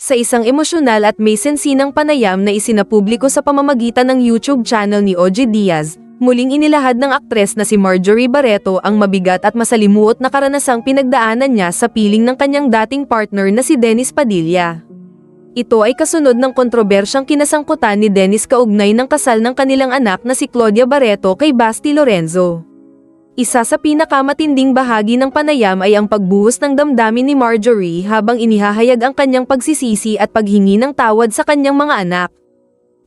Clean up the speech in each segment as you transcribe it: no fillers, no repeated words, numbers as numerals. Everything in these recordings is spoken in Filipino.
Sa isang emosyonal at may sensinang panayam na isinapubliko sa pamamagitan ng YouTube channel ni OG Diaz, muling inilahad ng aktres na si Marjorie Barreto ang mabigat at masalimuot na karanasang pinagdaanan niya sa piling ng kanyang dating partner na si Dennis Padilla. Ito ay kasunod ng kontrobersyang kinasangkutan ni Dennis kaugnay ng kasal ng kanilang anak na si Claudia Barreto kay Basti Lorenzo. Isa sa pinakamatinding bahagi ng panayam ay ang pagbuhos ng damdamin ni Marjorie habang inihahayag ang kanyang pagsisisi at paghingi ng tawad sa kanyang mga anak.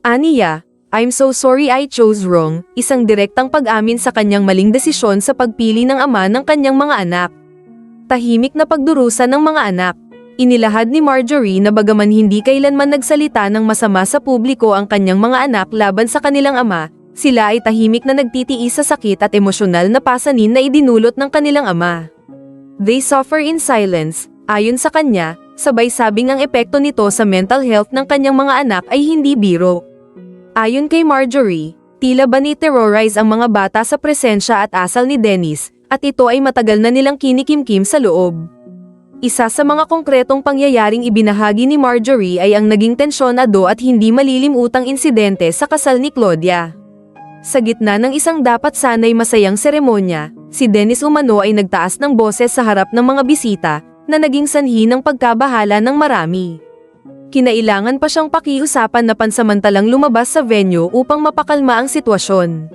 Aniya, "I'm so sorry I chose wrong," isang direktang pag-amin sa kanyang maling desisyon sa pagpili ng ama ng kanyang mga anak. Tahimik na pagdurusa ng mga anak. Inilahad ni Marjorie na bagaman hindi kailanman nagsalita ng masama sa publiko ang kanyang mga anak laban sa kanilang ama, sila ay tahimik na nagtitiis sa sakit at emosyonal na pasanin na idinulot ng kanilang ama. They suffer in silence, ayon sa kanya, sabay sabing ang epekto nito sa mental health ng kanyang mga anak ay hindi biro. Ayon kay Marjorie, tila ba ni-terrorize ang mga bata sa presensya at asal ni Dennis, at ito ay matagal na nilang kinikimkim sa loob. Isa sa mga konkretong pangyayaring ibinahagi ni Marjorie ay ang naging tensyonado at hindi malilimutang insidente sa kasal ni Claudia. Sa gitna ng isang dapat sanay masayang seremonya, si Dennis umano ay nagtaas ng boses sa harap ng mga bisita, na naging sanhi ng pagkabahala ng marami. Kinailangan pa siyang pakiusapan na pansamantalang lumabas sa venue upang mapakalma ang sitwasyon.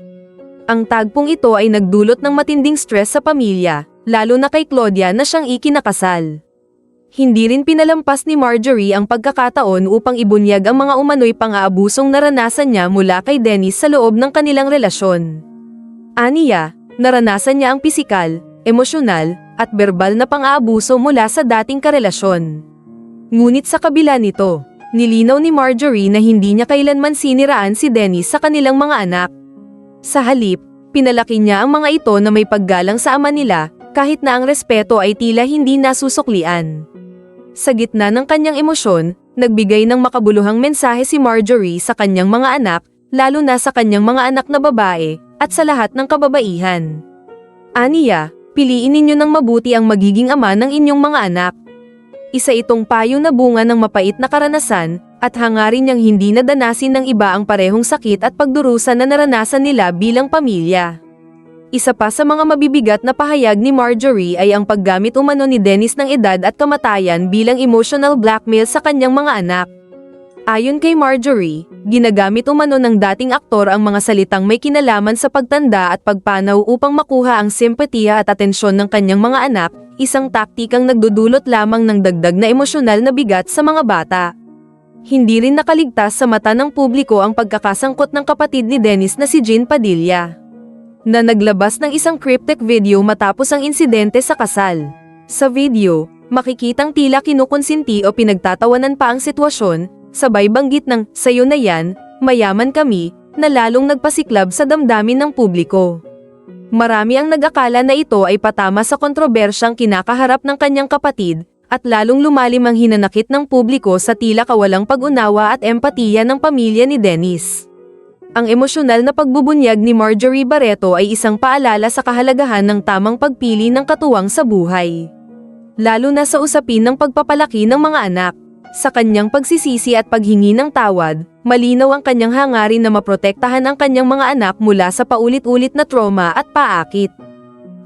Ang tagpong ito ay nagdulot ng matinding stress sa pamilya, lalo na kay Claudia na siyang ikinakasal. Hindi rin pinalampas ni Marjorie ang pagkakataon upang ibunyag ang mga umano'y pang-aabusong naranasan niya mula kay Dennis sa loob ng kanilang relasyon. Aniya, naranasan niya ang pisikal, emosyonal, at verbal na pang-aabuso mula sa dating karelasyon. Ngunit sa kabila nito, nilinaw ni Marjorie na hindi niya kailanman siniraan si Dennis sa kanilang mga anak. Sa halip, pinalaki niya ang mga ito na may paggalang sa ama nila, kahit na ang respeto ay tila hindi nasusuklian. Sa gitna ng kanyang emosyon, nagbigay ng makabuluhang mensahe si Marjorie sa kanyang mga anak, lalo na sa kanyang mga anak na babae, at sa lahat ng kababaihan. Aniya, piliin ninyo ng mabuti ang magiging ama ng inyong mga anak. Isa itong payo na bunga ng mapait na karanasan, at hangarin niyang hindi nadanasin ng iba ang parehong sakit at pagdurusa na naranasan nila bilang pamilya. Isa pa sa mga mabibigat na pahayag ni Marjorie ay ang paggamit umano ni Dennis ng edad at kamatayan bilang emotional blackmail sa kanyang mga anak. Ayon kay Marjorie, ginagamit umano ng dating aktor ang mga salitang may kinalaman sa pagtanda at pagpanaw upang makuha ang simpatiya at atensyon ng kanyang mga anak, isang taktikang nagdudulot lamang ng dagdag na emosyonal na bigat sa mga bata. Hindi rin nakaligtas sa mata ng publiko ang pagkakasangkot ng kapatid ni Dennis na si Jean Padilla, na naglabas ng isang cryptic video matapos ang insidente sa kasal. Sa video, makikitang tila kinukonsinti o pinagtatawanan pa ang sitwasyon, sabay banggit ng "sayo na yan, mayaman kami", na lalong nagpasiklab sa damdamin ng publiko. Marami ang nag-akala na ito ay patama sa kontrobersyang kinakaharap ng kanyang kapatid, at lalong lumalim ang hinanakit ng publiko sa tila kawalang pag-unawa at empatiya ng pamilya ni Dennis. Ang emosyonal na pagbubunyag ni Marjorie Barreto ay isang paalala sa kahalagahan ng tamang pagpili ng katuwang sa buhay, lalo na sa usapin ng pagpapalaki ng mga anak. Sa kanyang pagsisisi at paghingi ng tawad, malinaw ang kanyang hangarin na maprotektahan ang kanyang mga anak mula sa paulit-ulit na trauma at paakit.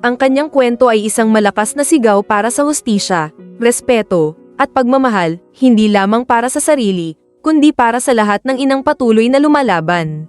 Ang kanyang kwento ay isang malakas na sigaw para sa hustisya, respeto, at pagmamahal, hindi lamang para sa sarili, kundi para sa lahat ng inang patuloy na lumalaban.